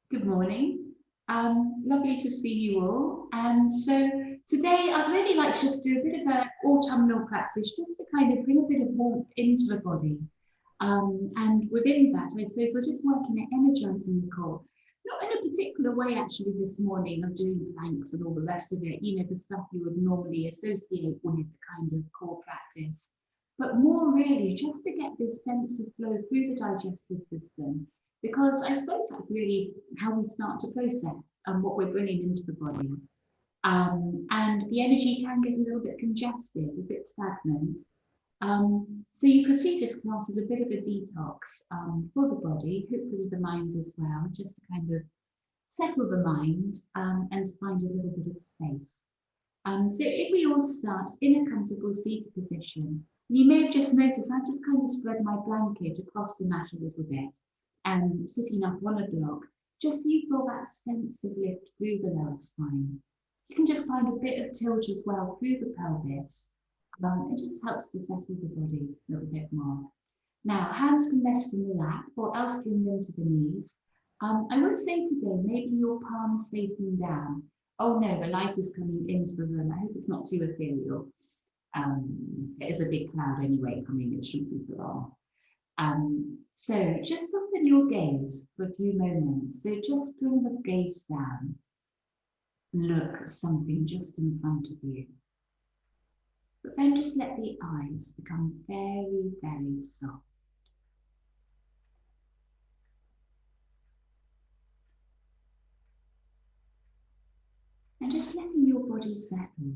Good morning. Lovely to see you all. And so today I'd really like to just do a bit of an autumnal practice, just to kind of bring a bit of warmth into the body. And within that, I suppose we're just working at energizing the core. Not in a particular way, actually, this morning of doing planks and all the rest of it, the stuff you would normally associate with the kind of core practice, but more really just to get this sense of flow through the digestive system, because I suppose that's really how we start to process and what we're bringing into the body. And the energy can get a little bit congested, a bit stagnant. So you could see this class as a bit of a detox for the body, hopefully the mind as well, just to kind of settle the mind and to find a little bit of space. So if we all start in a comfortable seated position, you may have just noticed I've just kind of spread my blanket across the mat a little bit and sitting up on a block, just so you feel that sense of lift through the lower spine. You can just find a bit of tilt as well through the pelvis. It just helps to settle the body a little bit more. Now, hands can rest in the lap or else bring them to the knees. I would say today, maybe your palms facing down. Oh no, the light is coming into the room. I hope it's not too ethereal. It is a big cloud anyway coming, it shouldn't be for long. So just soften your gaze for a few moments. So just bring the gaze down. Look at something just in front of you. But then just let the eyes become very, very soft. And just letting your body settle.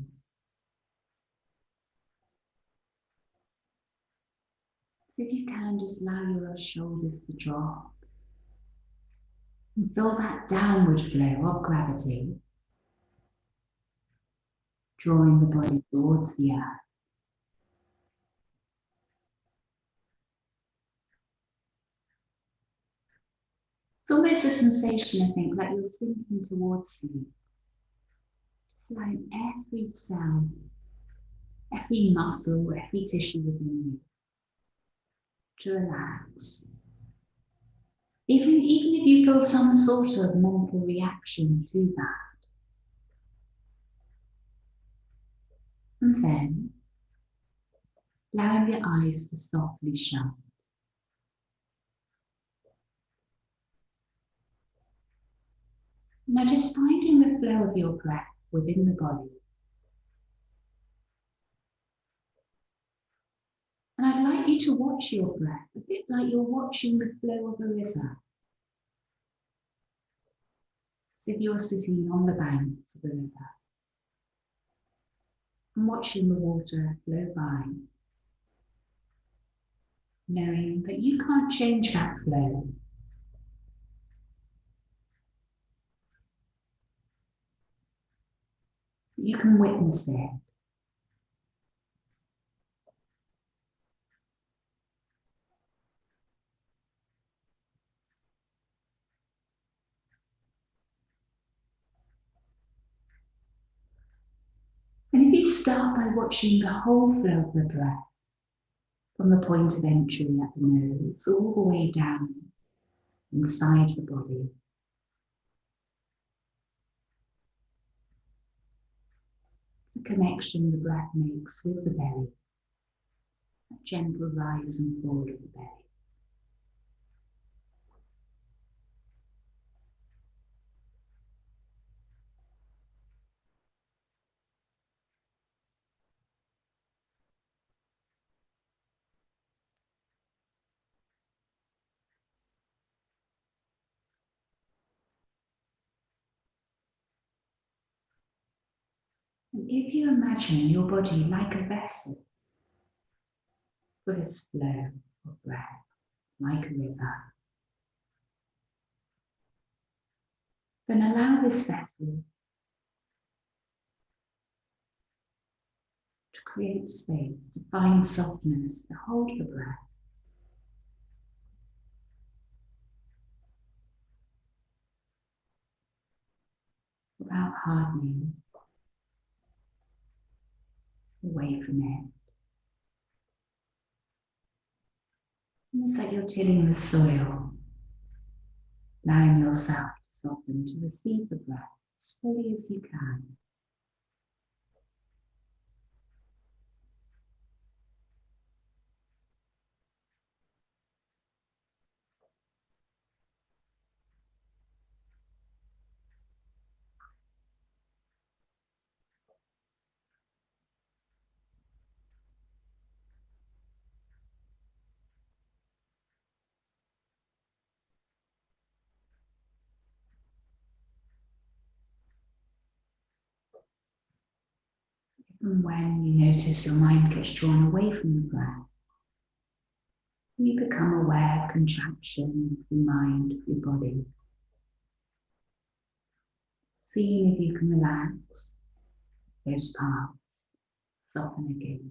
So if you can, just allow your shoulders to drop. And feel that downward flow of gravity, drawing the body towards the earth. It's almost a sensation, I think, like you're sinking towards sleep. Just allowing every cell, every muscle, every tissue within you to relax. Even if you feel some sort of mental reaction to that. And then allowing your eyes to softly shut. Now just finding the flow of your breath within the body. And I'd like you to watch your breath, a bit like you're watching the flow of a river. As if you're sitting on the banks of a river and watching the water flow by, knowing that you can't change that flow. You can witness it. And if you start by watching the whole flow of the breath, from the point of entry at the nose, all the way down inside the body, the connection the breath makes with the belly, a gentle rise and fall of the belly. And if you imagine your body like a vessel for this flow of breath, like a river, then allow this vessel to create space, to find softness, to hold the breath. Without hardening away from it. And it's like you're tilling the soil, allowing yourself Soften to receive the breath as fully as you can. And when you notice your mind gets drawn away from the breath, you become aware of contraction of your mind, of your body. Seeing if you can relax those parts, soften again.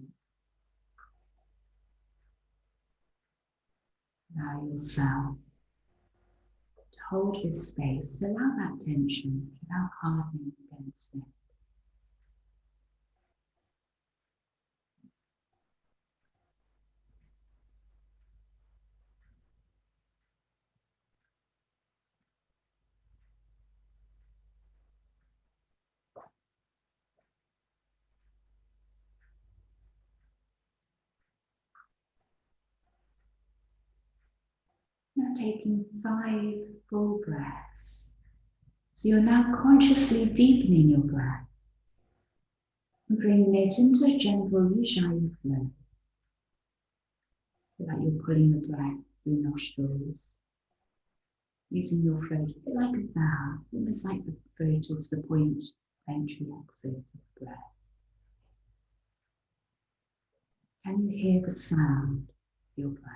Allow yourself to hold this space, to allow that tension without hardening against it. Now taking 5 full breaths. So you're now consciously deepening your breath and bringing it into a gentle Ujjayi flow. So that you're pulling the breath through nostrils, using your throat a bit like a valve, almost like the throat is the point of entry exit of the breath. Can you hear the sound of your breath?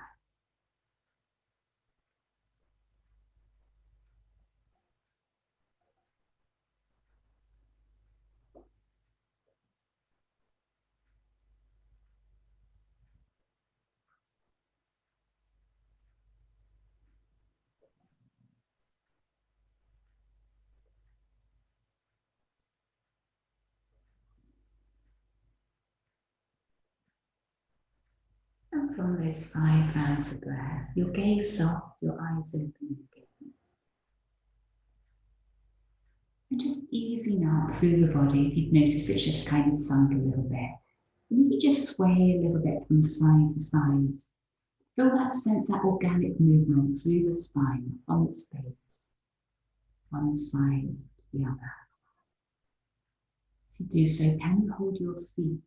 And from those 5 rounds of breath, your gaze soft, your eyes open again. And just easing up through the body, if you've noticed it's just kind of sunk a little bit. And you just sway a little bit from side to side. Feel that sense, that organic movement through the spine, from its base, one side to the other. As you do so, can you hold your feet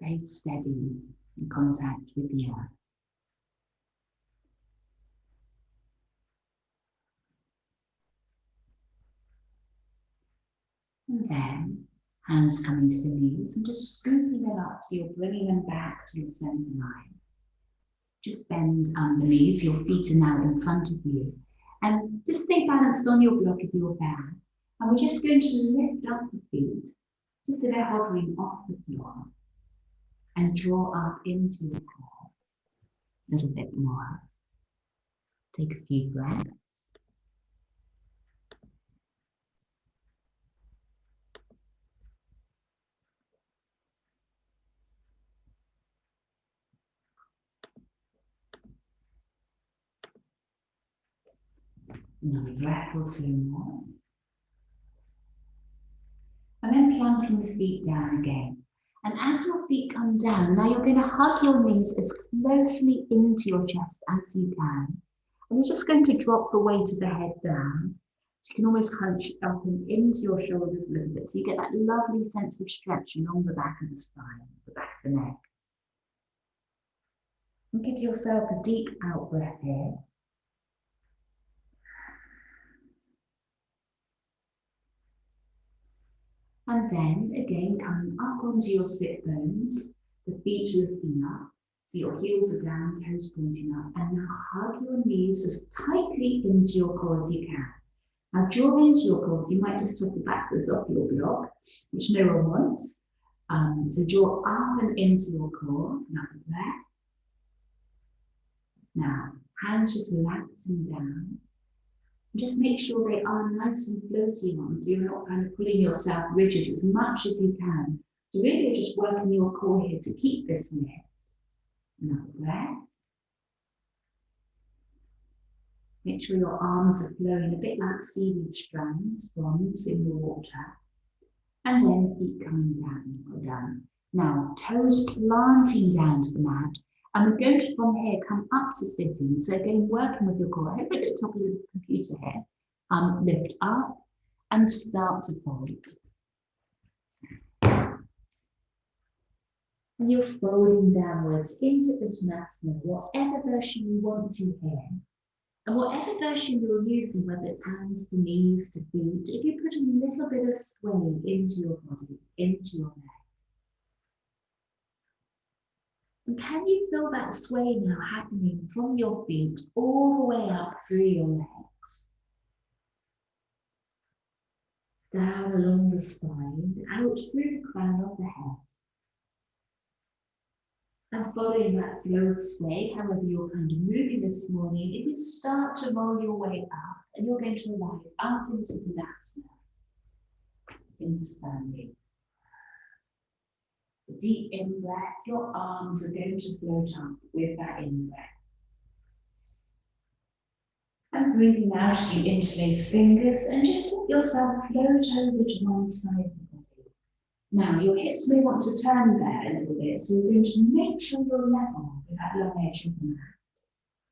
very steady in contact with the earth? And then, hands coming to the knees and just scooping them up so you're bringing them back to the center line. Just bend the knees, your feet are now in front of you. And just stay balanced on your block if you're there. And we're just going to lift up the feet, just so they're hovering off the floor, and draw up into the core a little bit more. Take a few breaths. Another breath or so more. And then planting the feet down again. And as your feet come down, now you're going to hug your knees as closely into your chest as you can. And you're just going to drop the weight of the head down. So you can almost hunch up and into your shoulders a little bit. So you get that lovely sense of stretch along the back of the spine, the back of the neck. And give yourself a deep out breath here. And then again, coming up onto your sit bones, the feet lifting up. So your heels are down, toes pointing up. And now hug your knees as tightly into your core as you can. Now draw into your core. So you might just topple backwards off your block, which no one wants. So draw up and into your core. Another breath. Now, hands just relaxing down. Just make sure they are nice and floaty on, so you're not kind of pulling yourself rigid as much as you can. So really you're just working your core here to keep this lift. Another breath. Make sure your arms are flowing a bit like seaweed strands from in the water. And then feet coming down, well done. Now, toes planting down to the mat. And we're going to, from here, come up to sitting. So again, working with your core. I hope I don't talk a little computer here. Lift up and start to fold. And you're folding downwards into Uttanasana, whatever version you want to here. And whatever version you're using, whether it's hands to knees to feet, if you put a little bit of sway into your body, into your leg. And can you feel that sway now happening from your feet all the way up through your legs? Down along the spine, out through the crown of the head. And following that flow of sway, however you're kind of moving this morning, if you start to roll your way up, and you're going to arrive up into Tadasana, into standing. A deep in-breath, your arms are going to float up with that in-breath. And breathing out, you interlace fingers and just let yourself float over to one side of the body. Now, your hips may want to turn there a little bit, so you're going to make sure you're level with that long edge of the mat.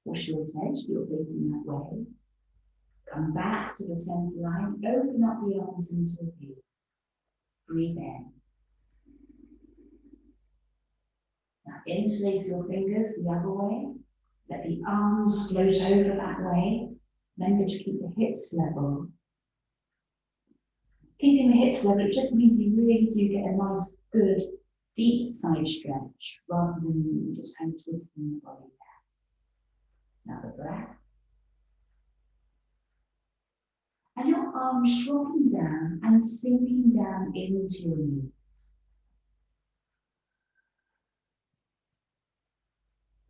Or short edge, you're facing that way. Come back to the center line, open up the arms into a V. Breathe in. Now, interlace your fingers the other way. Let the arms float over that way. Remember to keep the hips level. Keeping the hips level, it just means you really do get a nice, good, deep side stretch rather than just kind of twisting the body there. Another breath. And your arms dropping down and sinking down into your knees.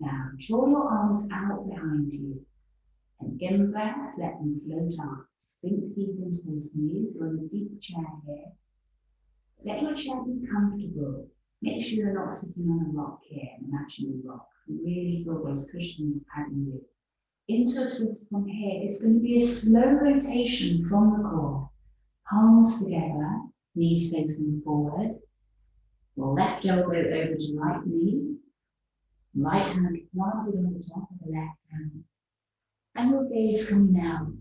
Now, draw your arms out behind you. And in breath, let them float up. Sink deep into those knees. You're in a deep chair here. Let your chair be comfortable. Make sure you're not sitting on a rock here, an imaginary rock. Really feel those cushions padding you. Into a twist from here. It's going to be a slow rotation from the core. Palms together, knees facing forward. Your left elbow over to right knee. Right hand planted on the top of the left hand. And your gaze coming out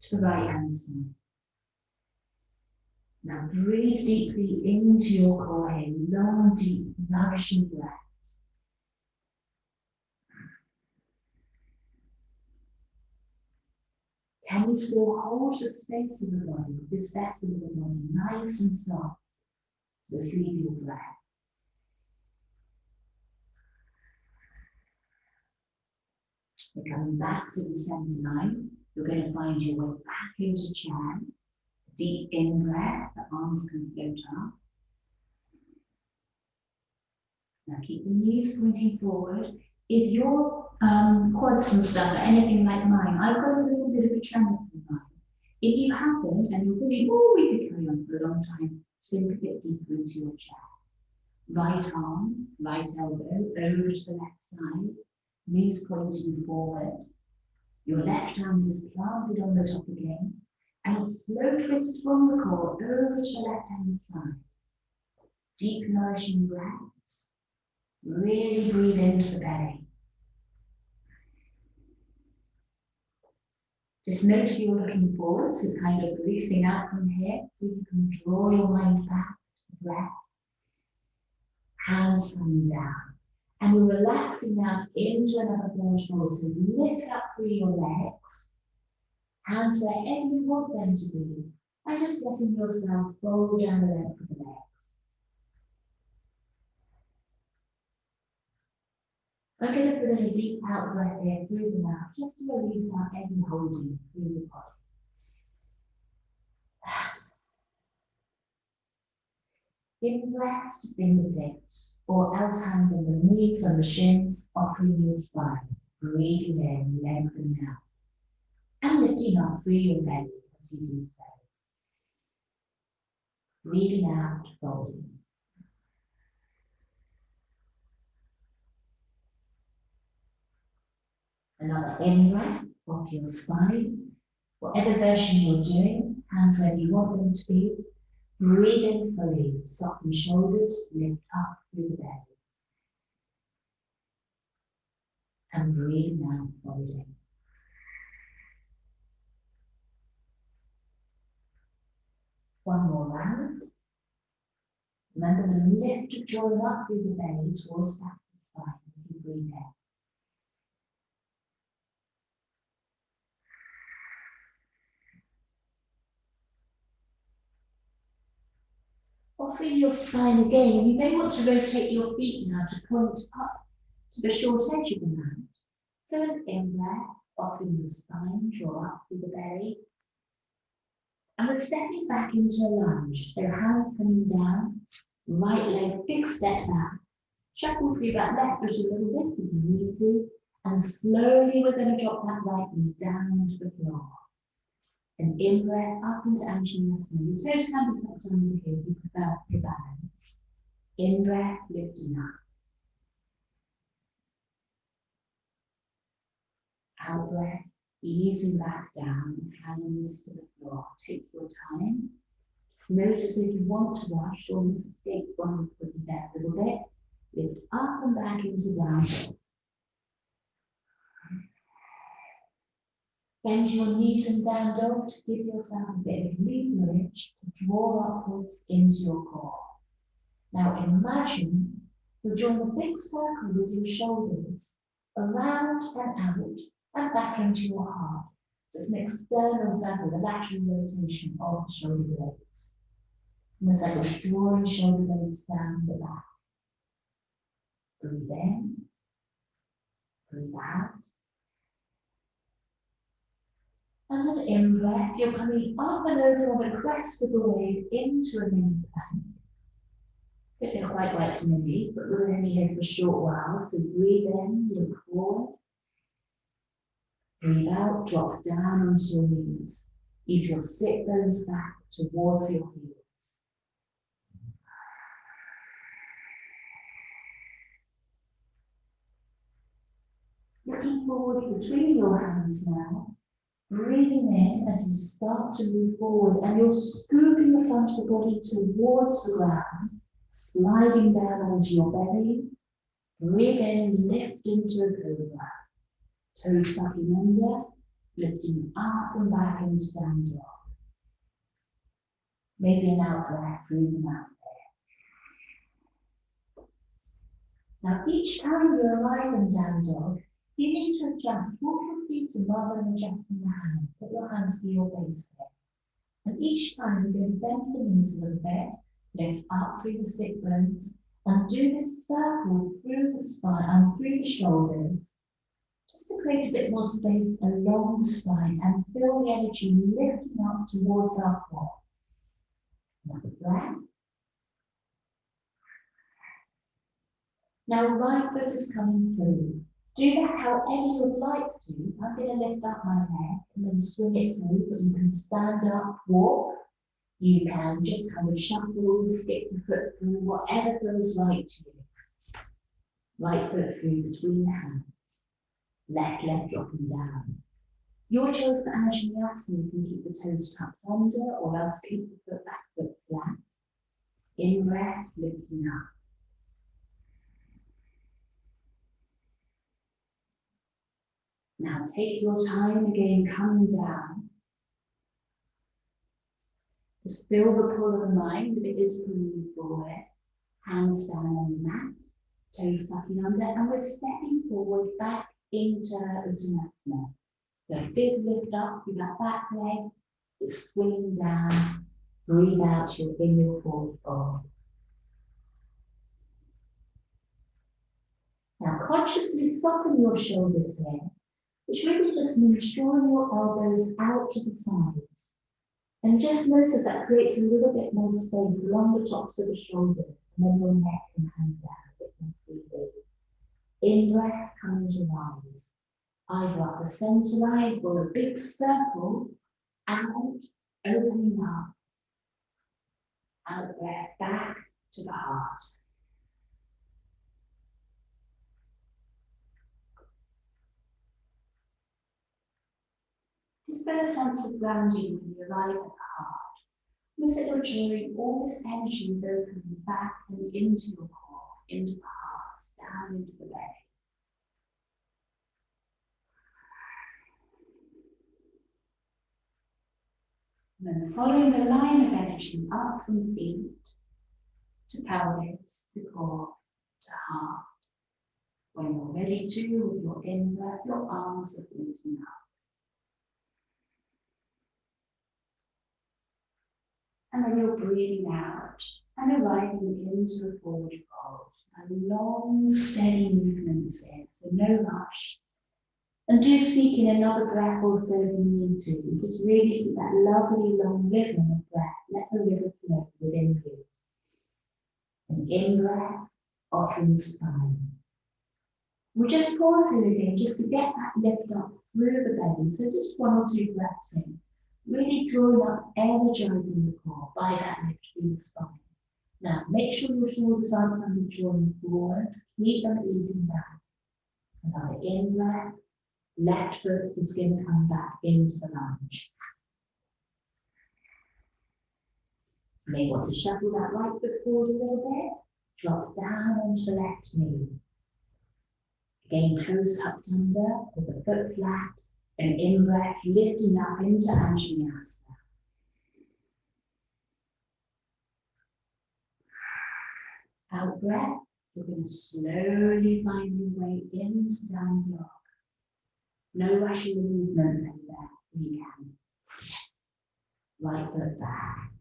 to the right hand side. Now breathe deeply into your core here, long, deep, nourishing breaths. Can we still hold the space of the body, this vessel of the body, nice and soft, the sleep of your breath? We're coming back to the center line. You're going to find your way back into chair. Deep in breath, the arms can float up. Now keep the knees pointing forward. If your quads and stuff are anything like mine, I've got a little bit of a tremor in mine. If you haven't, and you're thinking, oh, we could carry on for a long time, sink a bit deeper into your chair. Right arm, right elbow, over to the left side, knees pointing forward. Your left hand is planted on the top again, and a slow twist from the core over to the left hand side. Deep nourishing breaths. Really breathe into the belly. Just note if you're looking forward to kind of releasing out from here, so you can draw your mind back to the breath. Hands coming down. And we're relaxing out into another forward fold. So lift up through your legs. Hands wherever you want them to be. And just letting yourself fold down the length of the legs. I'm going to put in a deep out breath here through the mouth, just to release out any holding through the body. In breath to fingertips, or else hands on the knees, on the shins, offering your spine. Breathing in, lengthening out. And lifting up through your belly as you do so. Breathing out, folding. Another in breath, of your spine. Whatever version you're doing, hands where you want them to be. Breathe in fully, soften shoulders, lift up through the belly. And breathe now, folding. One more round. Remember to lift the jaw up through the belly towards the back of the spine as you breathe in. Offering your spine again, you may want to rotate your feet now to point up to the short edge of the mat. So an in-breath, offering the spine, draw up through the belly. And we're stepping back into a lunge. So hands coming down, right leg, big step back. Shuffle through that left foot a little bit if you need to. And slowly we're going to drop that right knee down onto the floor. An in-breath up into Anjaneyasana. Your toes can be tucked under here if you prefer your balance. In-breath, lifting up. Out breath, easing back down, hands to the floor. Take your time. Just notice if you want to rush or escape one foot there a little bit. Lift up and back into down. Bend your knees and down dog to give yourself a bit of leverage to draw upwards into your core. Now imagine you're drawing a big circle with your shoulders around and out and back into your heart. So it's an external circle, the lateral rotation of the shoulder blades. And it's like we're drawing shoulder blades down the back. Breathe in, breathe out. And an in-breath, you're coming up and over on the crest of the wave into a mini plank. Don't know quite why it's mini, but we're only here for a short while. So breathe in, look forward. Breathe out, drop down onto your knees. Ease your sit bones back towards your heels. Looking forward between your hands now. Breathing in as you start to move forward and you're scooping the front of the body towards the ground, sliding down onto your belly. Breathe in, lift into a cobra. Toes tucking under, lifting up and back into down dog. Maybe an out breath through the mouth there. Now each time you arrive in down dog, you need to adjust, walk your feet in rather than adjusting your hands. Let your hands be your base here. And each time you're going to bend the knees a little bit, lift up through the sit bones, and do this circle through the spine and through the shoulders, just to create a bit more space along the spine and feel the energy lifting up towards our core. Another breath. Now right foot is coming through. Do that however you would like to. I'm going to lift up my leg and then swing it through, but you can stand up, walk. You can just kind of shuffle, skip the foot through, whatever feels right to you. Right foot through between the hands. Left leg dropping down. Your choice for Anjaneyasana, you can keep the toes tucked under or else keep the foot back foot flat. In breath, lifting up. Now take your time again, coming down. Just feel the pull of the mind that it is pulling you forward. Hands down on the mat, toes tucking under, and we're stepping forward back into Uttanasana. So big lift up through that back leg, it's swinging down, breathe out, you're in your forward fold. Now consciously soften your shoulders here, which really just means drawing your elbows out to the sides. And just notice that creates a little bit more space along the tops of the shoulders, and then your neck can hang down a bit more freely. In breath, coming to rise. Either up the center line or a big circle, out, opening up. Out breath, back to the heart. Just feel a sense of grounding when you arrive at the heart. Almost like you're drawing all this energy coming back and into your core, into the heart, down into the belly. And then following the line of energy up from feet to pelvis, to core, to heart. When you're ready to, with your in-breath, your arms are lifting up. And then you're breathing out and arriving into a forward fold. And long, steady movements here, so no rush. And do seek in another breath also if you need to. Just really keep that lovely long rhythm of breath. Let the river flow within you. An in-breath, offering spine. We'll just pause here again just to get that lift up through the belly. So just 1 or 2 breaths in. Really drawing up, energizing the core by that lift through the spine. Now, make sure your shoulders aren't suddenly drawing forward. Keep them easing back. Another in-breath. Left foot is going to come back into the lunge. You may want to shuffle that right foot forward a little bit. Drop down onto the left knee. Again, toes tucked under with the foot flat. And in-breath, lifting up into Anjaneyasana. Out breath, you're going to slowly find your way into down dog. No rushing the movement there, you can. Right foot back.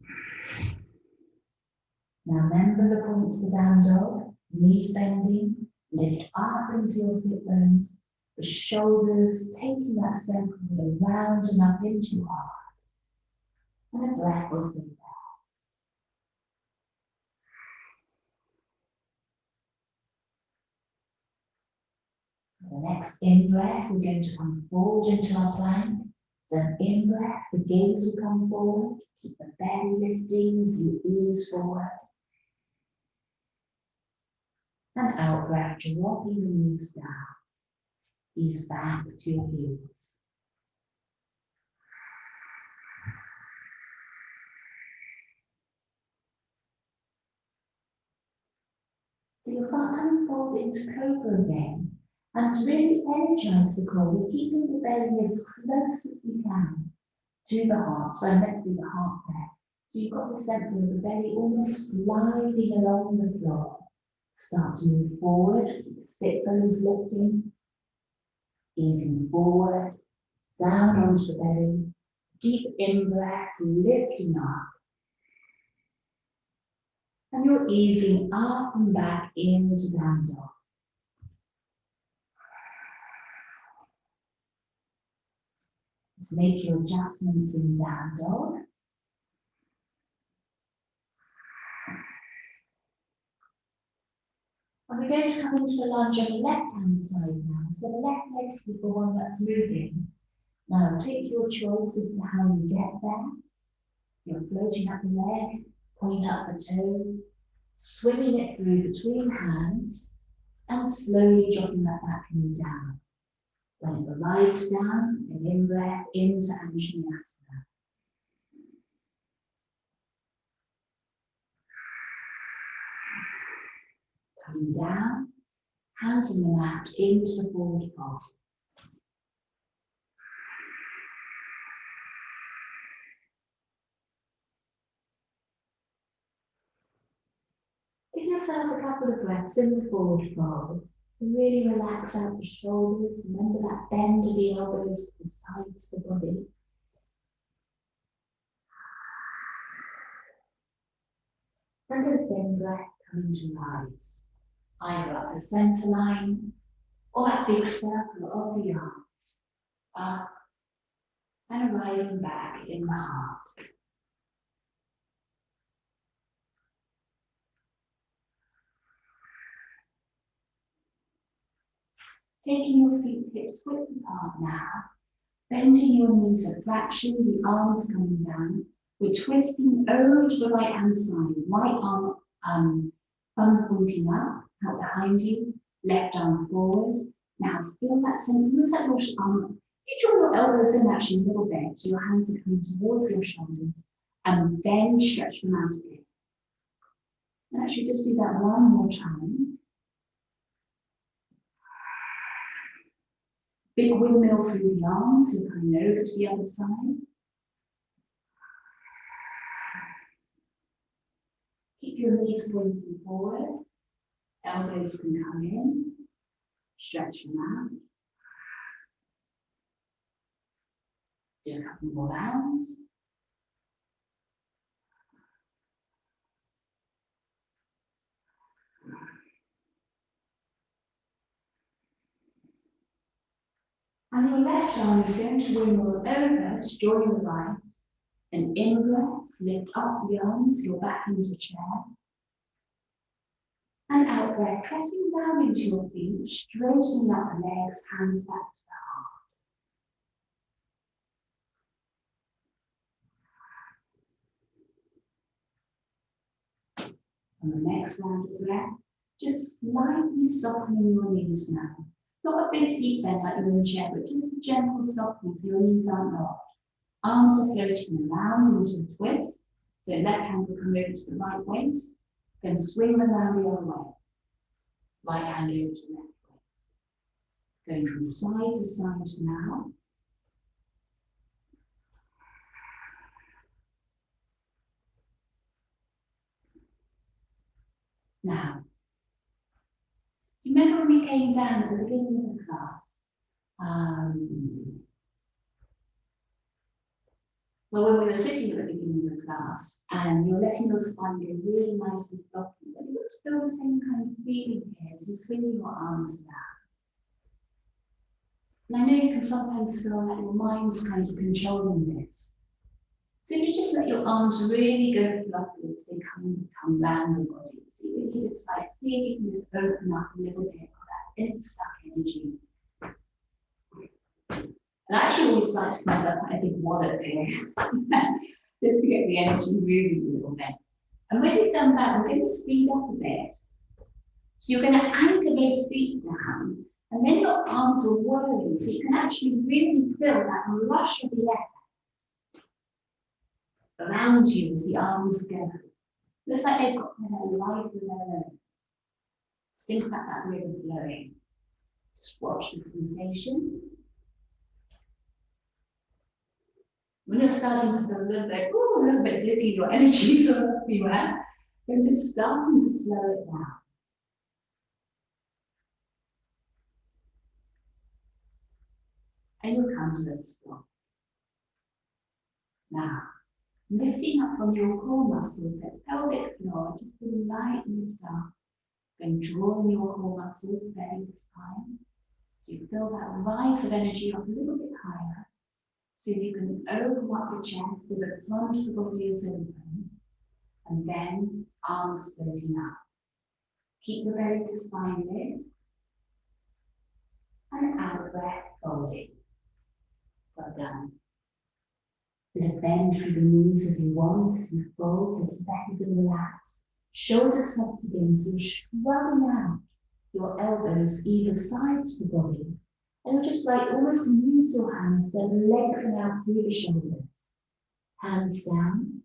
Now remember the points of down dog, knees bending, lift up into your sit bones, the shoulders taking that circle around and up into your heart. And a breath will sit there. For the next in-breath, we're going to come forward into our plank. So in-breath, the gaze will come forward. Keep the belly lifting as you ease forward. And out-breath, dropping the knees down. Ease back to your heels. So you'll come forward into Cobra again. And to really energize the core, we're keeping the belly as close as we can to the heart. So let's do the heart there. So you've got the sense of the belly almost sliding along the floor. Start to move forward, keep the sit bones lifting, easing forward, down onto the belly, deep in-breath, lifting up. And you're easing up and back into down dog. Let's make your adjustments in down dog. And we're going to come into the lunge on the left-hand side now. So the left leg's the one that's moving. Now take your choice as to how you get there. You're floating up the leg, point up the toe, swinging it through between hands, and slowly dropping that back knee down. When it glides down, an in-breath into Anjaneyasana. Coming down, hands on the mat into the forward fold. Give yourself a couple of breaths in the forward fold. Really relax out the shoulders. Remember that bend of the elbows to the sides of the body. And a thin breath coming to rise. Either up the center line or that big circle of the arms. Up and arriving back in the heart. Taking your feet hips width apart now, bending your knees at flexion, the arms coming down. We're twisting over to the right hand side, right arm thumb pointing up, out behind you, left arm forward. Now feel that sense, almost like your You draw your elbows in actually a little bit, so your hands are coming towards your shoulders, and then stretch them out again. And actually just do that one more time. Big windmill through the arms, so you're coming over to the other side. Keep your knees pointing forward. Elbows can come in. Stretch them out. Do a couple more rounds. And your left arm is going to wiggle over to join your right. An in breath, lift up the arms, your back into chair. And out breath, pressing down into your feet, straightening up the legs, hands back to the heart. On the next round of breath, just lightly softening your knees now. Not a big deep bend like you're in a chair, but just a gentle softening so your knees aren't locked. Arms are floating around into a twist. So left hand will come over to the right waist, then swing them around the other way. Right hand over to left waist. Going from side to side now. Now, do you remember when we came down at the beginning of the class? Well, when we were sitting at the beginning of the class and you're letting your spine go really nice and fluffy, but you want to feel the same kind of feeling here as you swing your arms around. And I know you can sometimes feel like your mind's kind of controlling this. So you just let your arms really go fluffy as they come round the body. So you really just like see if you can just open up a little bit of that stuck energy. And I actually always like to give myself quite a big wallop here, just to get the energy moving a little bit. And when you've done that, we're going to speed up a bit. So you're going to anchor those feet down, and then your arms are whirling, so you can actually really feel that rush of the air around you as the arms go. Looks like they've got their life of their own. Just think about that river flowing. Just watch the sensation. When you're starting to feel a little bit dizzy, your energy is everywhere, you're just starting to slow it down. And you'll come to a stop. Now, lifting up from your core muscles, that pelvic floor, just a light lift up, and drawing your core muscles belly to spine. So you feel that rise of energy up a little bit higher. So you can open up the chest so the front of the body is open, and then arms floating up. Keep the belly to spine lift, and out breath, folding. Well done. Bit of bend through the knees if you want, as you fold, so keep that a bit relaxed. Shoulders soft again, so you're shrugging out your elbows either sides of the body. And just like almost use your hands to lengthen out through the shoulders. Hands down,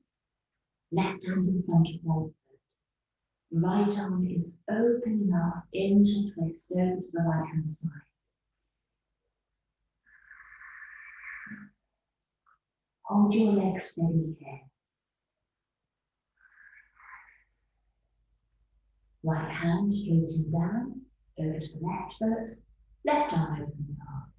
left hand in front of right foot. Right arm is opening up into twist over to the right hand side. Hold your legs steady here. Right hand floating down over to the left foot. Left arm opening up.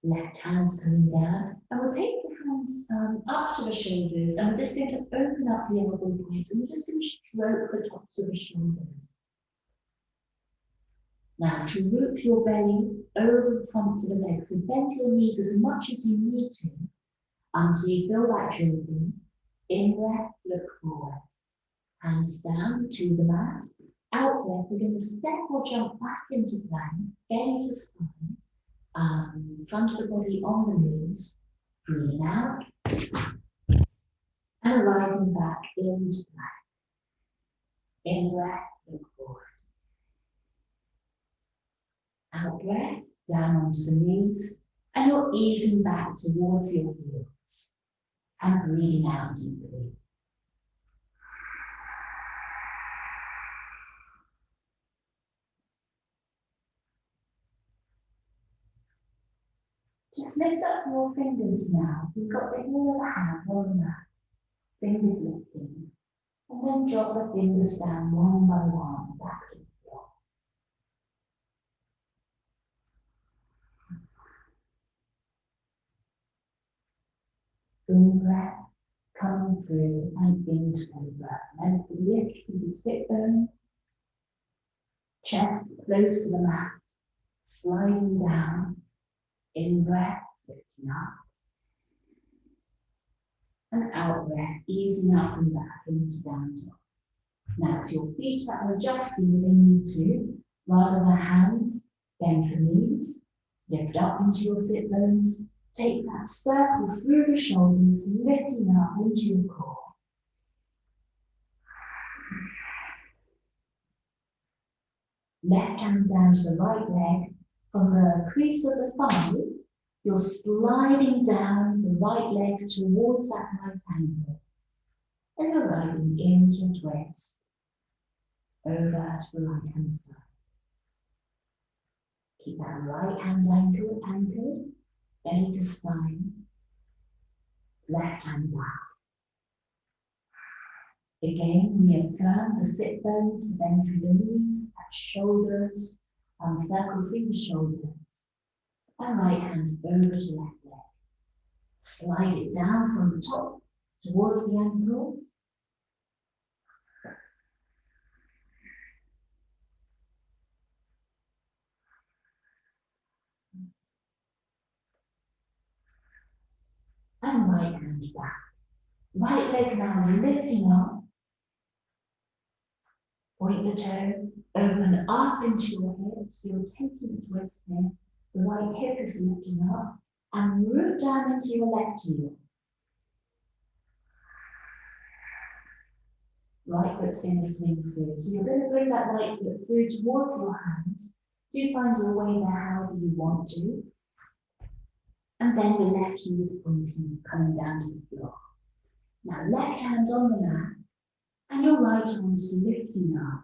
Left hand's coming down, and we'll take the hands up to the shoulders, and we're just going to open up the elbow points, and we're just going to stroke the tops of the shoulders. Now, droop your belly over the fronts of the legs, and bend your knees as much as you need to, so you feel that drooping. In breath, look forward. Hands down to the mat. Out breath, we're going to step or jump back into plank, belly to spine. Front of the body on the knees, Breathing out and arriving back into that. In breath, look forward. Out breath, down onto the knees, and you're easing back towards your heels. And breathing out deeply. Just lift up your fingers now. You've got the heel of the hand on the mat. Fingers lifting. And then drop the fingers down one by one back to the floor. In breath, coming through and into cobra. And lift through the sit bones. Chest close to the mat. Sliding down. In breath, lifting up. And out breath, easing up and back into down dog. Now it's your feet that are adjusting where they need to. Rather than hands, bend your knees, lift up into your sit bones, take that circle through the shoulders, lifting up into your core. Left hand down to the right leg, from the crease of the thigh, you're sliding down the right leg towards that right ankle. And you're riding into twist over to the right hand side. Keep that right hand ankle anchored, belly to spine, left hand back. Again, reaffirm the sit bones, bend through the knees, at shoulders, circle through the shoulders, and right hand over to left leg. Slide it down from the top towards the ankle. And right hand back. Right leg now lifting up. Point the toe, open up into your hips. You're taking a twist here. The right hip is lifting up. And root down into your left heel. Right foot's going to swing through. So you're going to bring that right foot through towards your hands. Do find your way there however you want to. And then the left heel is pointing, coming down to the floor. Now left hand on the mat, and your right arm is lifting up.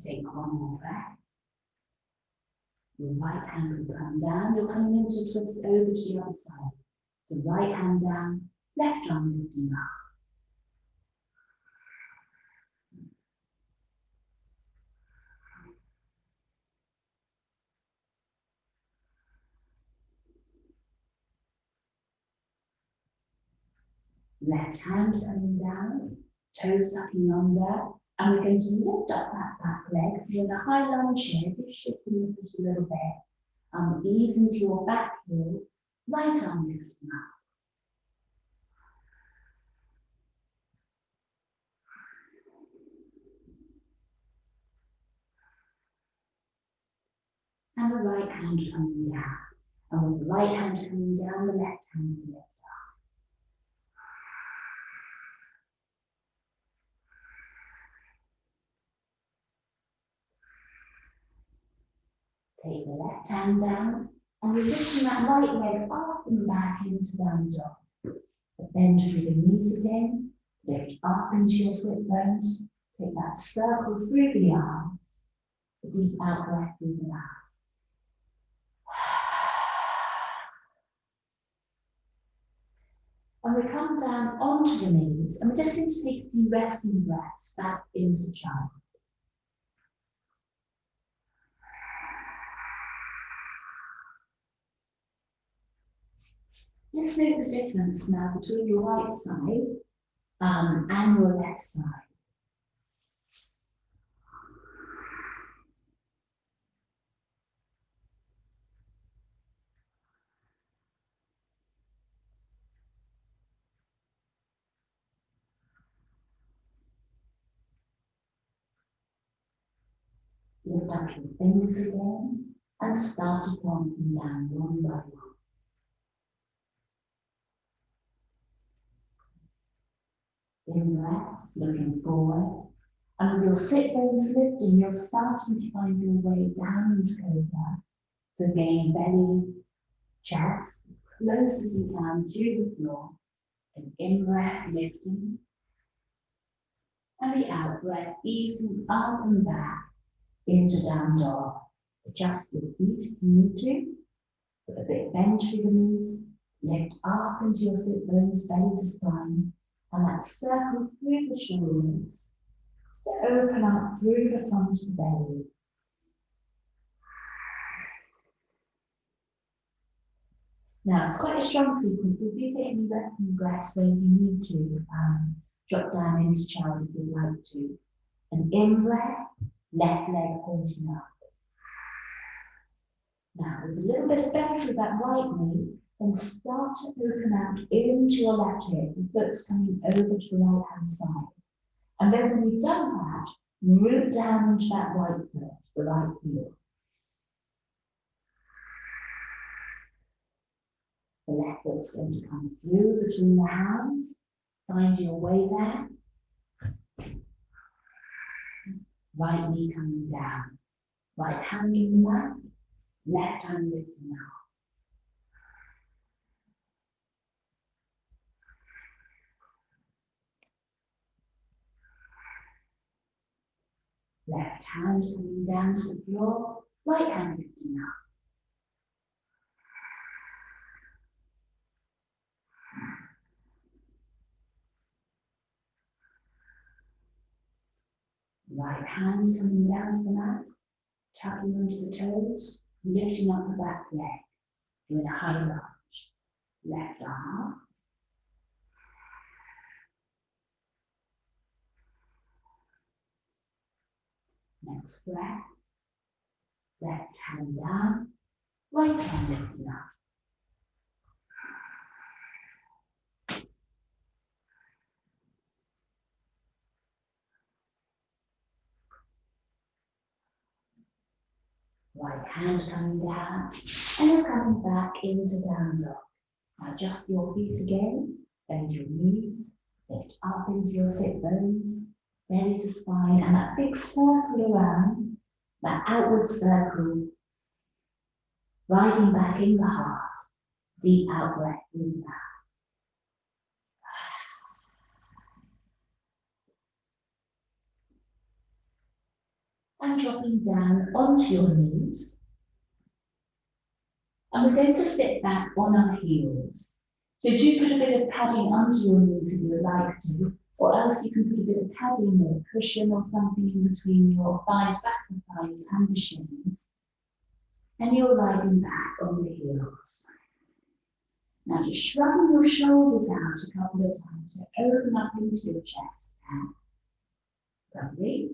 Take one more breath. Your right hand will come down. You're coming into a twist over to the other side. So right hand down, left arm lifting up. Left hand coming down, toes tucking under, and we're going to lift up that back leg. So you're in a high lunge here, just shifting the foot a little bit. Ease into your back heel, right arm lifting up. And the right hand coming down. And with the right hand coming down, the left hand will lift. Take the left hand down, and we're lifting that right leg up and back into down dog. Bend through the knees again, lift up into your sit bones, take that circle through the arms, a deep out breath through the mouth. And we come down onto the knees, and we're just going to take a few resting breaths back into child. Just note the difference now between your right side and your left side. Lift up your fingers again and start to point them down one by one. In breath, looking forward, and with your sit bones lifting, you're starting to find your way down into cobra. So again, belly, chest, close as you can to the floor. And in breath, lifting. And the out breath, easing up and back into down dog. Adjust your feet if you need to. Put a bit bend through the knees. Lift up into your sit bones, belly to spine. And that circle through the shoulders. To open up through the front of the belly. Now, it's quite a strong sequence, so do take any resting breaths when you need to. Drop down into child if you'd like to. An in-breath, left leg pointing up. Now, with a little bit of bend through that right knee, then start to open out into your left hip, the foot's coming over to the right-hand side. And then when you've done that, root down into that right foot, the right heel. The left foot's going to come through between the hands. Find your way there. Right knee coming down. Right hand in the mat. Left hand lifting up. Left hand coming down to the floor. Right hand lifting up. Right hand coming down to the mat, tapping under the toes, lifting up the back leg, doing a high lunge. Left arm up. Next breath. Left hand down, right hand lifting up. Right hand coming down, and you're coming back into down dog. Now adjust your feet again, bend your knees, lift up into your sit bones, belly to spine, and that big circle around, that outward circle, riding back in the heart, deep out breath, breathe back. And dropping down onto your knees. And we're going to sit back on our heels. So do put a bit of padding under your knees if you would like to, or else you can put a bit of padding or cushion or something in between your thighs, back of the thighs and the shins. And you're lying back on the heels. Now just shrugging your shoulders out a couple of times, so open up into your chest. Lovely.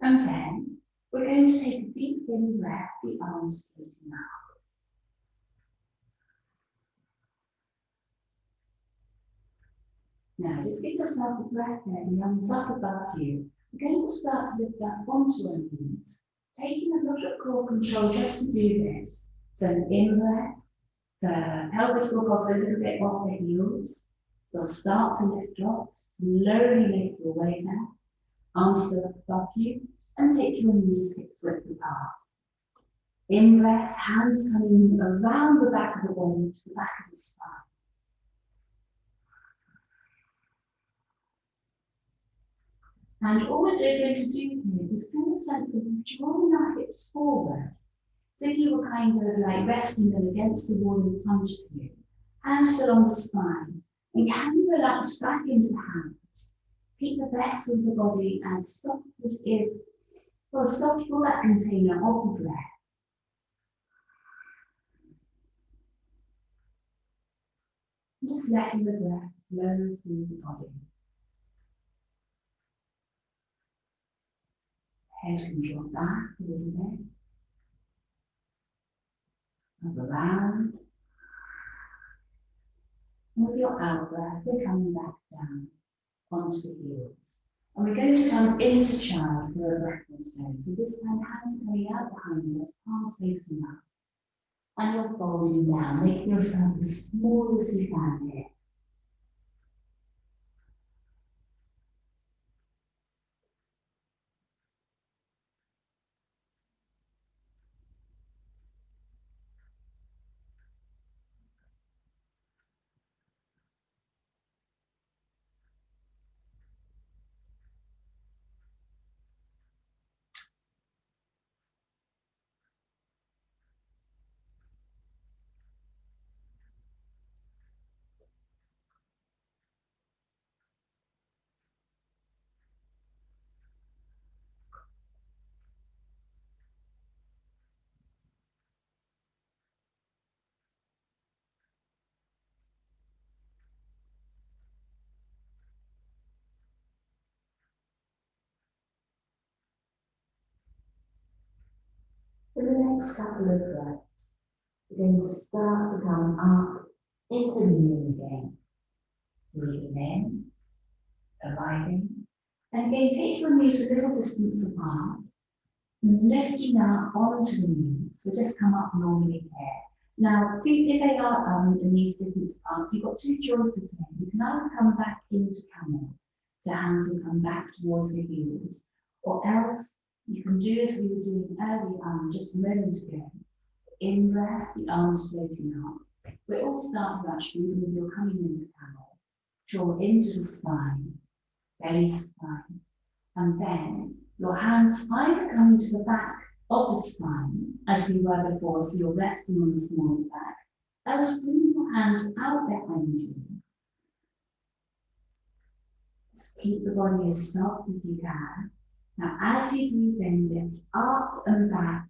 Okay, we're going to take a deep in breath, the arms floating up. Now just give yourself a breath there, the arms up above you. We're going to start to lift up onto our knees, taking a lot of core control just to do this. So an in-breath, the pelvis will go a little bit off the heels. You'll start to lift off, slowly lift your way there. Arms still above you, and take your knees hips width apart. In breath, hands coming around the back of the body to the back of the spine. And all we're going to do here is kind of sense of drawing our hips forward. So you were kind of like resting them against the wall and plunge through. Hands still on the spine. And can you relax back into the hands? Keep the rest of the body as soft as if, well, soft for that container of the breath. And just letting the breath flow through the body. Head can drop back a little bit. Up around. And with your out breath, we're coming back down onto the heels. And we're going to come into child for a breathless flow. So this time, hands are coming out behind us, palms facing up. And you're folding down, making yourself as small as you can here. For the next couple of breaths, we're going to start to come up into kneeling again. Breathing in, arriving, and again take your knees a little distance apart, and lifting up onto the knees. So just come up normally here. Now, feet, if they are the knees distance apart, so you've got two choices here. You can either come back into camel, so hands will come back towards the heels, or else you can do as we were doing earlier, just a moment ago. In breath, the arms floating up. We all start actually when you're coming into camel. Draw into the spine, belly spine, and then your hands either coming to the back of the spine, as we were before, so you're resting on the small back, else bring your hands out behind you. Just keep the body as soft as you can. Now, as you breathe in, lift up and back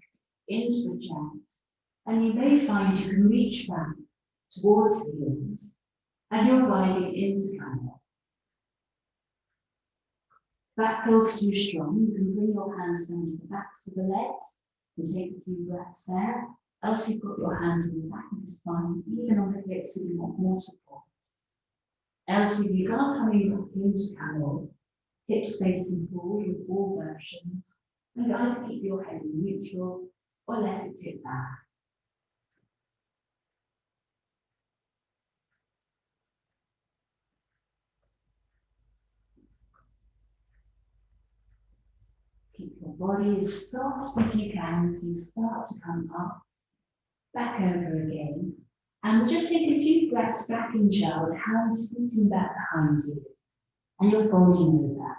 into the chest, and you may find you can reach back towards the heels, and you're riding into camel. If that feels too strong, you can bring your hands down to the backs of the legs and take a few breaths there. Else you've got your hands in the back of the spine, even on the hips if you want more support. Else if you are coming back into camel, hips facing forward with all versions, and either keep your head in neutral or let it tip back. Keep your body as soft as you can as you start to come up, back over again. And we'll just take a few breaths back in child, hands scooting back behind you. And you're folding over.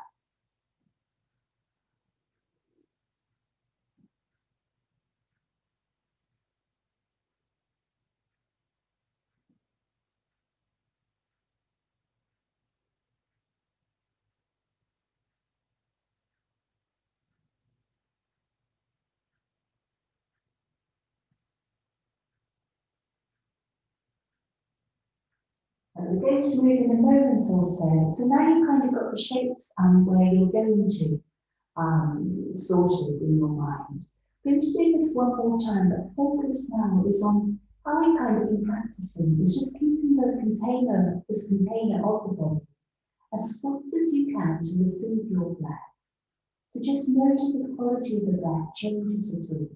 And we're going to move in a moment or so. So now you've kind of got the shapes where you're going to sorted in your mind. We're going to do this one more time, but focus now is on how we kind of been practicing. It's just keeping the container, this container of the body as soft as you can to receive your breath. So just notice the quality of the breath changes at all.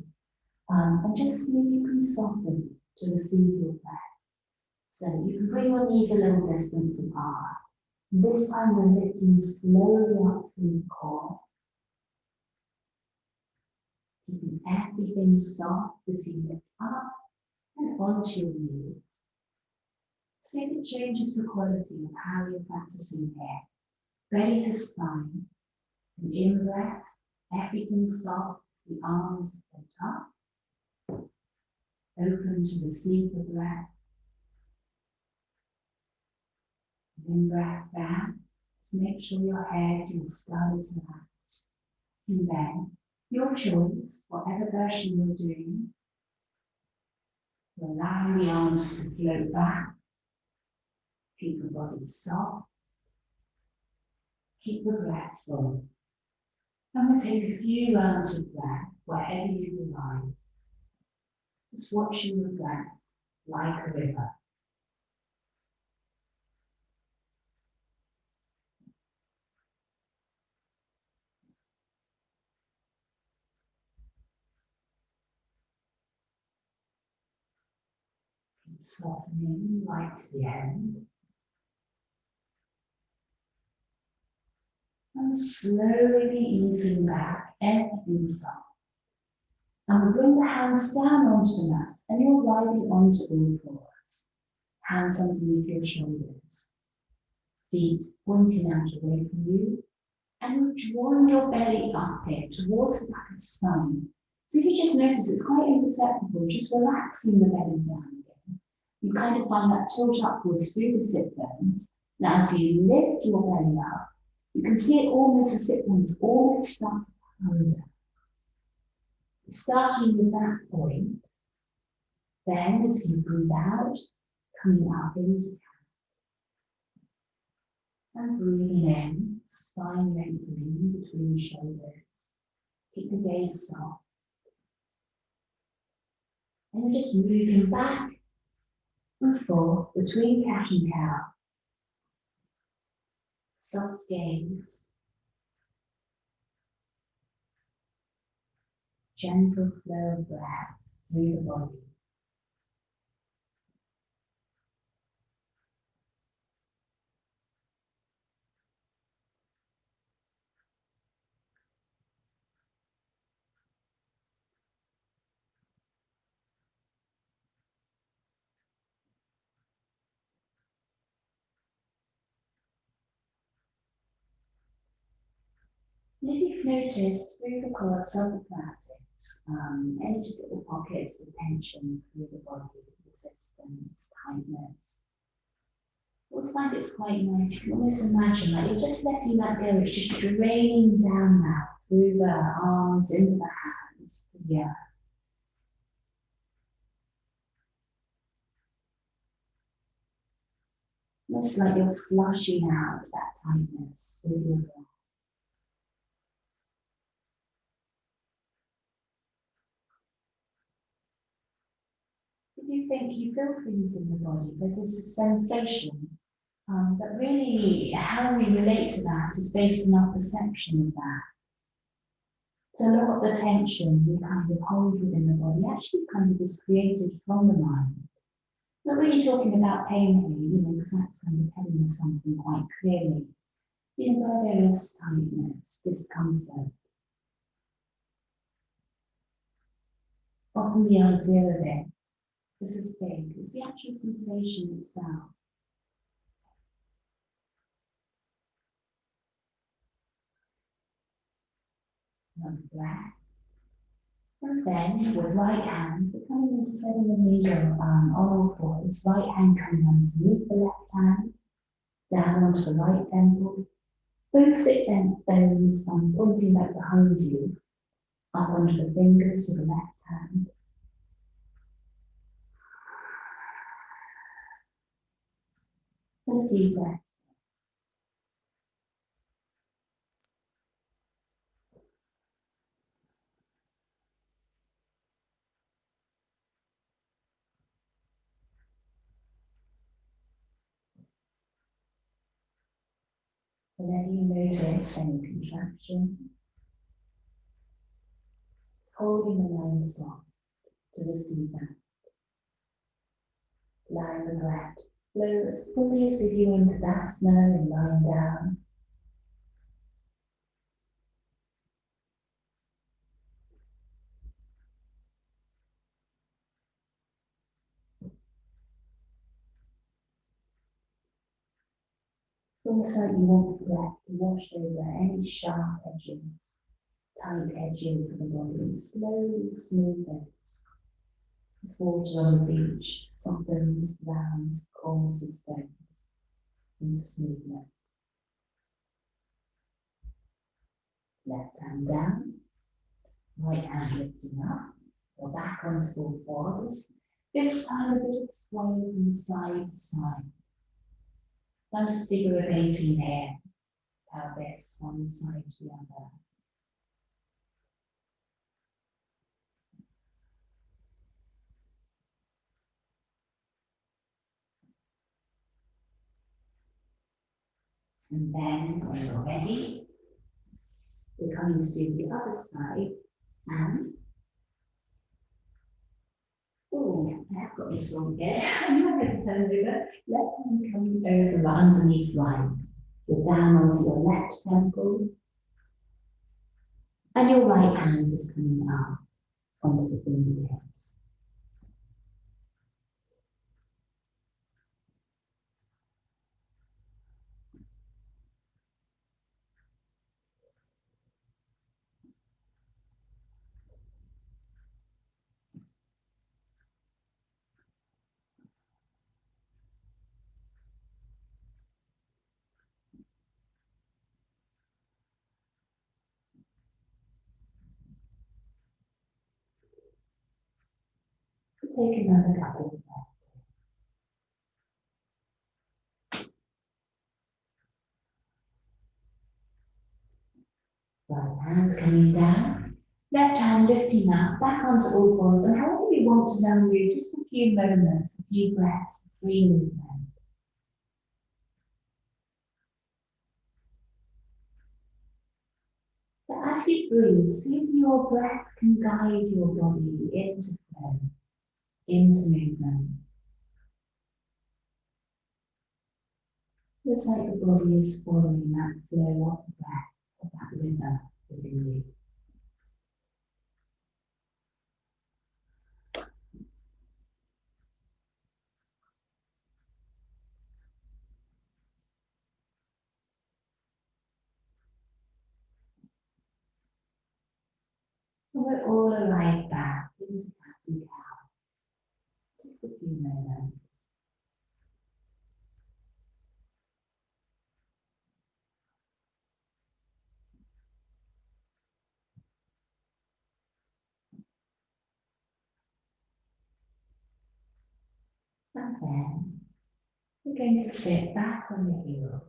And just see if you can soften to receive your breath. So you can bring your knees a little distance apart. This time we're lifting slowly up through the core. Keeping everything soft as you lift up and onto your knees. See if it changes the quality of how you're practicing here. Ready to spine. And in breath, everything soft as the arms lift up. Open to receive the breath. And in breath down, just make sure your head, your skull is relaxed. And then, your choice, whatever version you're doing, allow the arms to float back. Keep the body soft. Keep the breath full. And we'll take a few rounds of breath wherever you arrive. Just watching the breath like a river. Softening right to the end. And slowly easing back, everything soft. And we'll bring the hands down onto the mat and you're riding onto all fours. Hands underneath your shoulders. Feet pointing out away from you. And you're drawing your belly up here towards the back of the spine. So if you just notice it's quite imperceptible, just relaxing the belly down again. You kind of find that tilt upwards through the sit bones. Now as you lift your belly up, you can see it almost, the sit bones almost start to come down. Starting with that point, then as you breathe out, coming up into and breathing in, spine lengthening between the shoulders. Keep the gaze soft. And you're just moving back and forth between cat and cow. Soft gaze. Gentle flow of breath through the body. If you've noticed through the course of the practice, any just little pockets of tension through the body, resistance, tightness, I always find it's quite nice. You can almost imagine that you're just letting that go. It's just draining down now through the arms, into the hands, to the earth. Almost like you're flushing out that tightness through your breath. If you think you feel things in the body, there's a sensation, but really how we relate to that is based on our perception of that. So a lot of the tension we kind of hold within the body actually kind of is created from the mind. Not really talking about pain here, because that's kind of telling us something quite clearly. Where there is tightness, discomfort. Often the idea of it, this is big, is the actual sensation itself. Another breath. And then with right hand, we're coming into threading the needle on all fours. Right hand coming underneath the left hand, down onto the right temple. Both sit bones pointing back behind you, up onto the fingers of the left hand. And a few breaths. And then you notice any contraction. It's holding the mind soft to receive that. Allowing the breath flow as fully as if you were into Dasana and lying down. Almost like you want the breath to wash over any sharp edges, tight edges of the body, and slowly smooth those. As water on the beach softens, rounds, corners and stones into smoothness. Left hand down, right hand lifting up, or back onto all fours. This time a bit of sway from side to side. I'm just figurating here, pelvis one side to the other. And then when you're ready, we're coming to do the other side and I've got this one here. You're going to turn over. Left hand's coming over underneath right. You're down onto your left temple. And your right hand is coming up onto the fingertips. Take another couple of breaths. Right hand coming down, left hand lifting up, back onto all fours, and however you want to now move, just a few moments, a few breaths, free movement. But as you breathe, see if your breath can guide your body into flow, into movement. It's like the body is following that flow of the breath, of that river within you. And we're all alive back into cat and cow. Just a few moments. And then we're going to sit back on the heels.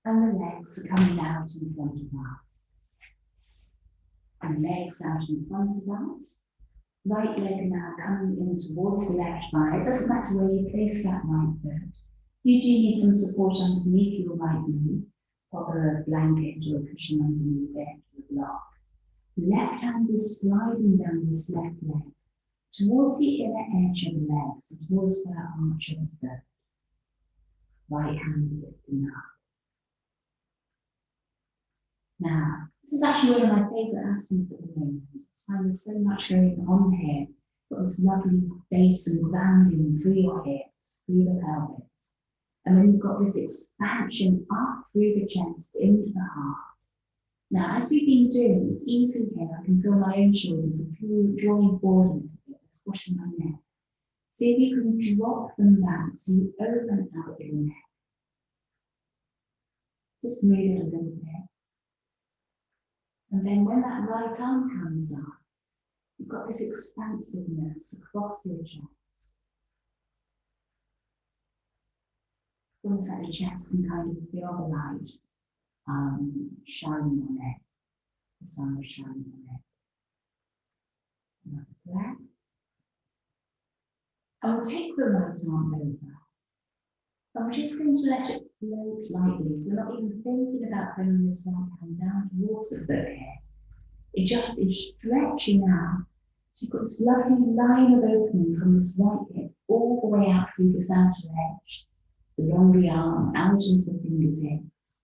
And the legs are coming out in front of us. And legs out in front of us. Right leg now coming in towards the left thigh. It doesn't matter where you place that right foot. You do need some support underneath your right knee. Pop a blanket or a cushion underneath it to block. Left hand is sliding down this left leg towards the inner edge of the leg, so towards the arch of the foot. Right hand lifting up. Now, this is actually one of my favourite asanas at the moment. I find there's so much going on here. Got this lovely base and grounding through your hips, through the pelvis. And then you've got this expansion up through the chest, into the heart. Now, as we've been doing, it's easy here. I can feel my own shoulders drawing forward a little bit, squashing my neck. See if you can drop them back so you open out your neck. Just move it a little bit. And then when that right arm comes up, you've got this expansiveness across your chest. It's almost like the chest can kind of feel the light shining on it. The sun is shining on it. Another breath. And we'll take the right arm over. And we're just going to let it float lightly. So we're not even thinking about bringing this right hand down towards the foot here. It just is stretching out. So you've got this lovely line of opening from this right hip all the way out through this outer edge. Along the arm, out into the fingertips.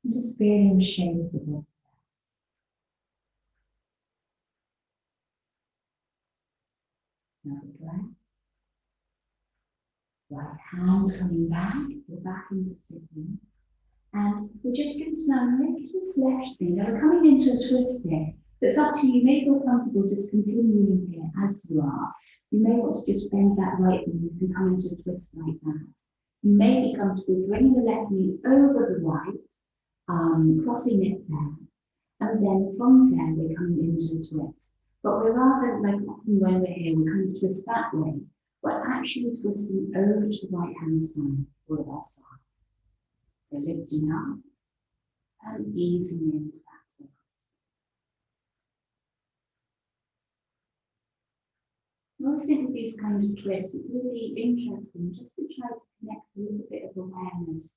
And just feeling the shape of the body. Another breath. Right hand coming back, we're back into sitting. And we're just going to now lift this left knee. Now we're coming into a twist here. So it's up to you. You may feel comfortable just continuing here as you are. You may want to just bend that right knee. You can come into a twist like that. You may be comfortable bringing the left knee over the right, crossing it there. And then from there, we're coming into a twist. But we're rather, like often when we're here, we're coming to twist that way. We're actually twisting over to the right hand side or the left side. So lifting up and easing into that twist. Most of these kinds of twists, it's really interesting just to try to connect a little bit of awareness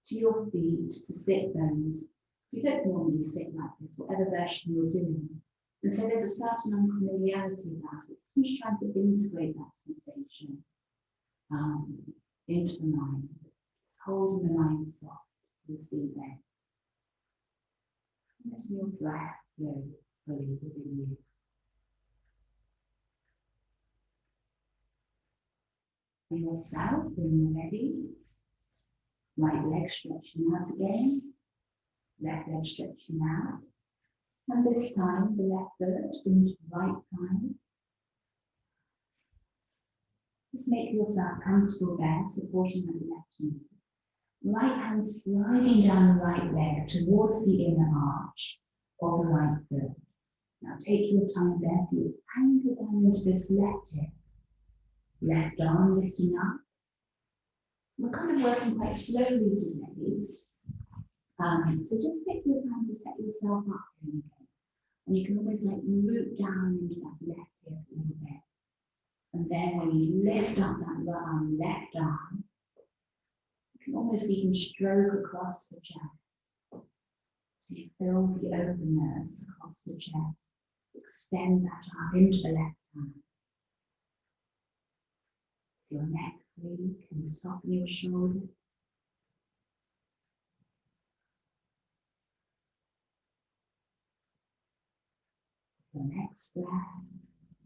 to your feet, to sit bones. You don't normally sit like this, whatever version you're doing. And so there's a certain unfamiliarity about it. So you're trying to integrate that sensation into the mind. Just holding the mind soft to the seat there. Letting your breath flow fully within you. For yourself, when you're ready, right leg stretching out again, left leg stretching out. And this time, the left foot into the right thigh. Just make yourself comfortable there, supporting the left knee. Right hand sliding down the right leg towards the inner arch of the right foot. Now take your time there, so you anchor down into this left hip. Left arm lifting up. We're kind of working quite slowly today. So just take your time to set yourself up again. And you can always like root down into that left hip a little bit. And then when you lift up that left arm, you can almost even stroke across the chest. So you feel the openness across the chest. Extend that up into the left hand. So your neck free, can you soften your shoulders? Your next breath,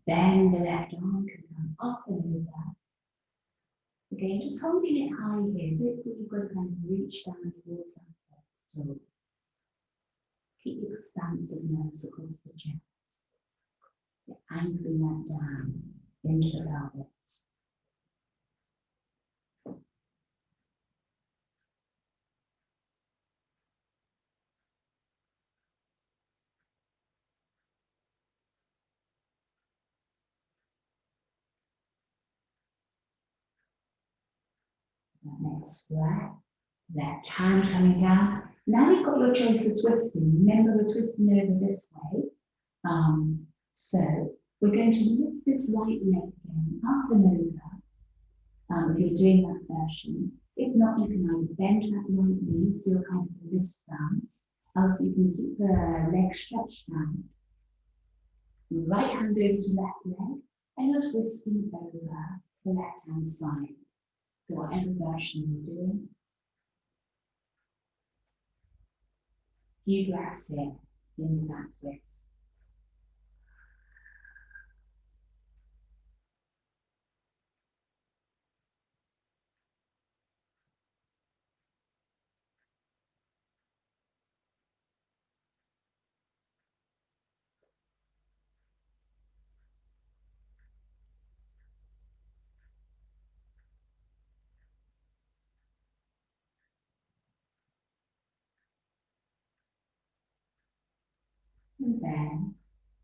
then the left arm can come up and over. Again, just holding it high here. Don't feel you've got to kind of reach down towards that toe. Keep expansiveness across the chest. You're anchoring that down into the pelvis. Next breath, left hand coming down. Now you've got your choice of twisting. Remember, we're twisting over this way. So we're going to lift this right leg again up and over. If you're doing that version. If not, you can either bend that right knee, so you're kind of in this stance. Else you can keep the leg stretched out. Right hand over to left leg, and you're twisting over to the left hand side. So whatever version you're doing, few breaths here into that twist. And then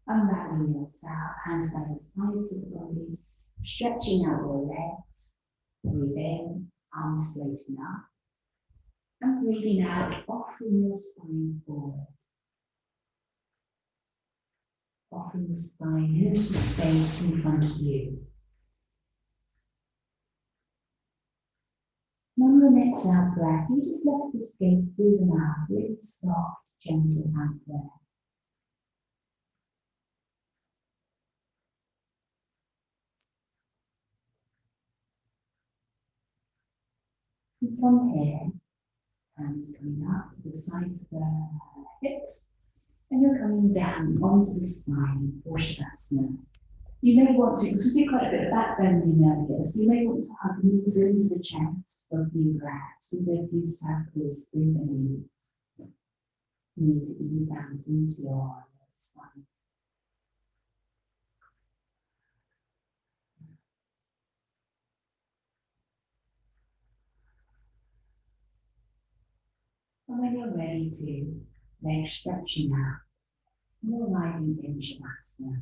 unraveling yourself, hands by the sides of the body, stretching out your legs. Breathe in, arms straighten up. And breathing out, offering your spine forward. Offering the spine into the space in front of you. And on the next out breath, you just let it escape through the mouth, really soft, gentle out breath. And from here, hands coming up to the sides of the hips, and you're coming down onto the spine for Shavasana. You may want to, because we do quite a bit of back bending earlier, so you may want to hug knees into the chest for a few breaths. We do a few circles through the knees. You need to ease out into your spine. And when you're ready to, leg stretching out, you're arriving in Shavasana.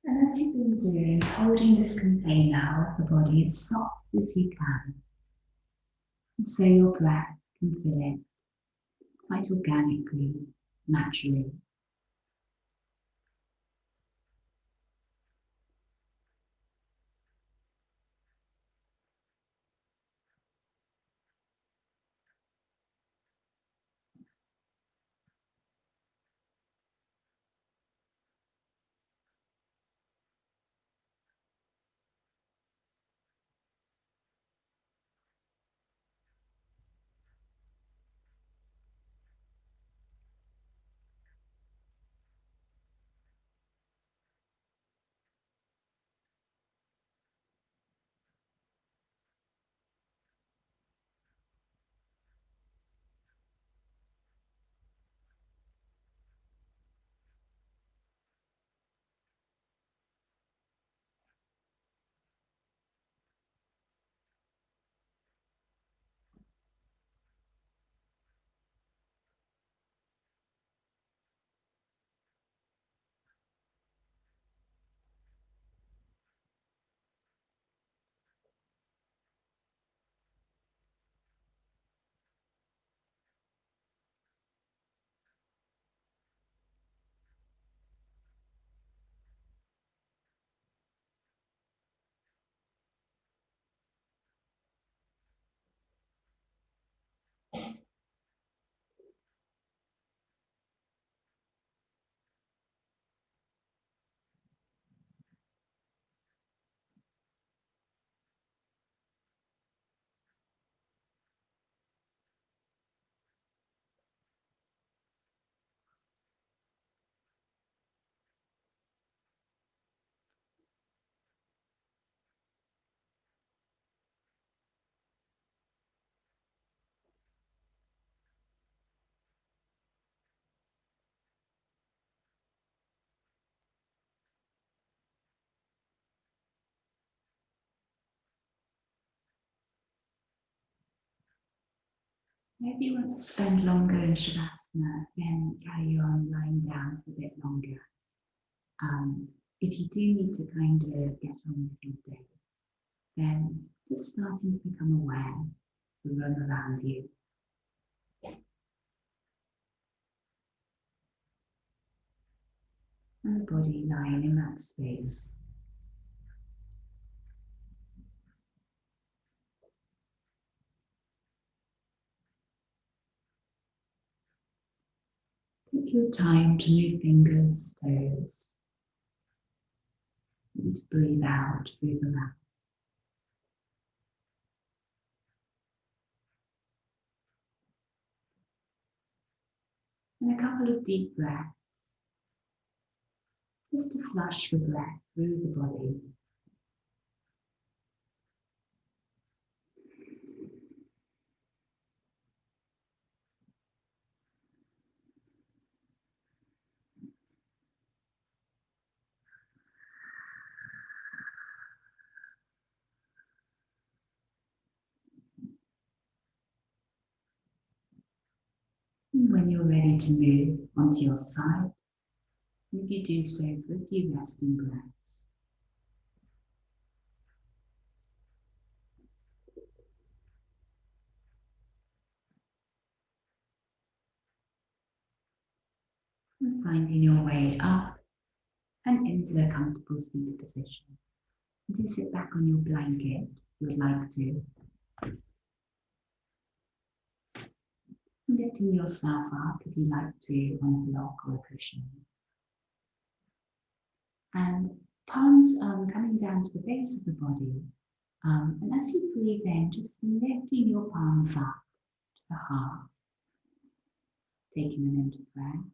And as you've been doing, holding this container of the body as soft as you can. And so your breath can fill it quite organically, naturally. Maybe you want to spend longer in Shavasana, then carry on lying down for a bit longer. If you do need to kind of get on with your day, then just starting to become aware of the room around you. And the body lying in that space. Take your time to move fingers, toes. And to breathe out through the mouth. And a couple of deep breaths. Just to flush the breath through the body. And when you're ready to move onto your side, if you do so for a few resting breaths. And finding your way up and into a comfortable seated position. And do sit back on your blanket if you would like to. And lifting yourself up if you like to on a block or a cushion. And palms coming down to the base of the body. And as you breathe in, just lifting your palms up to the heart. Taking an in breath.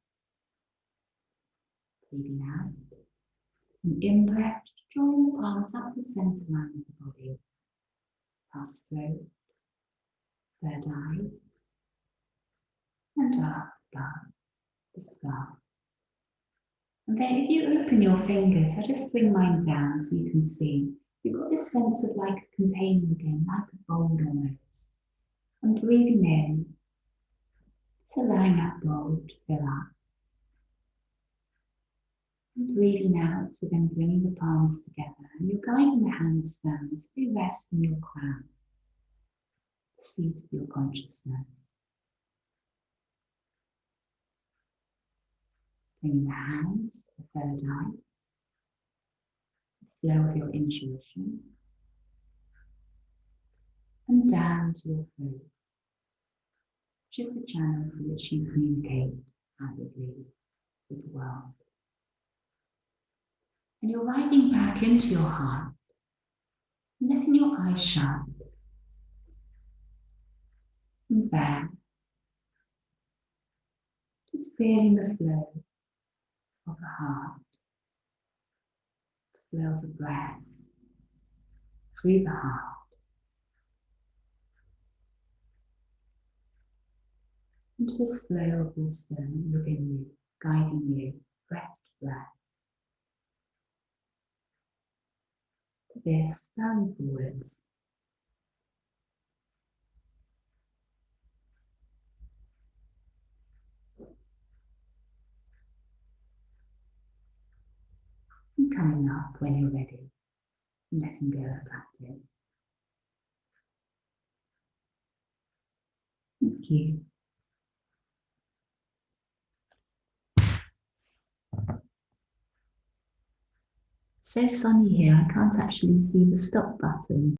Breathing out. An in-breath, drawing the palms up the center line of the body. Past throat, third eye, and up, down, the skull. And then if you open your fingers, I just bring mine down so you can see. You've got this sense of like a container again, like a bowl almost. And breathing in, just allowing that bowl to fill up. And breathing out, you're then bringing the palms together and you're guiding the hands down so they rest in your crown. the seat of your consciousness. Bring the hands to the third eye, the flow of your intuition, and down to your throat, which is the channel through which you communicate outwardly with the world. And you're riding back into your heart, letting your eyes shut. And there, just feeling the flow of the heart, the flow of the breath through the heart. Into this flow of wisdom within you, guiding you breath to breath. To this, bowing forwards. And coming up when you're ready, and letting go of practice. Thank you. So sunny here, I can't actually see the stop button.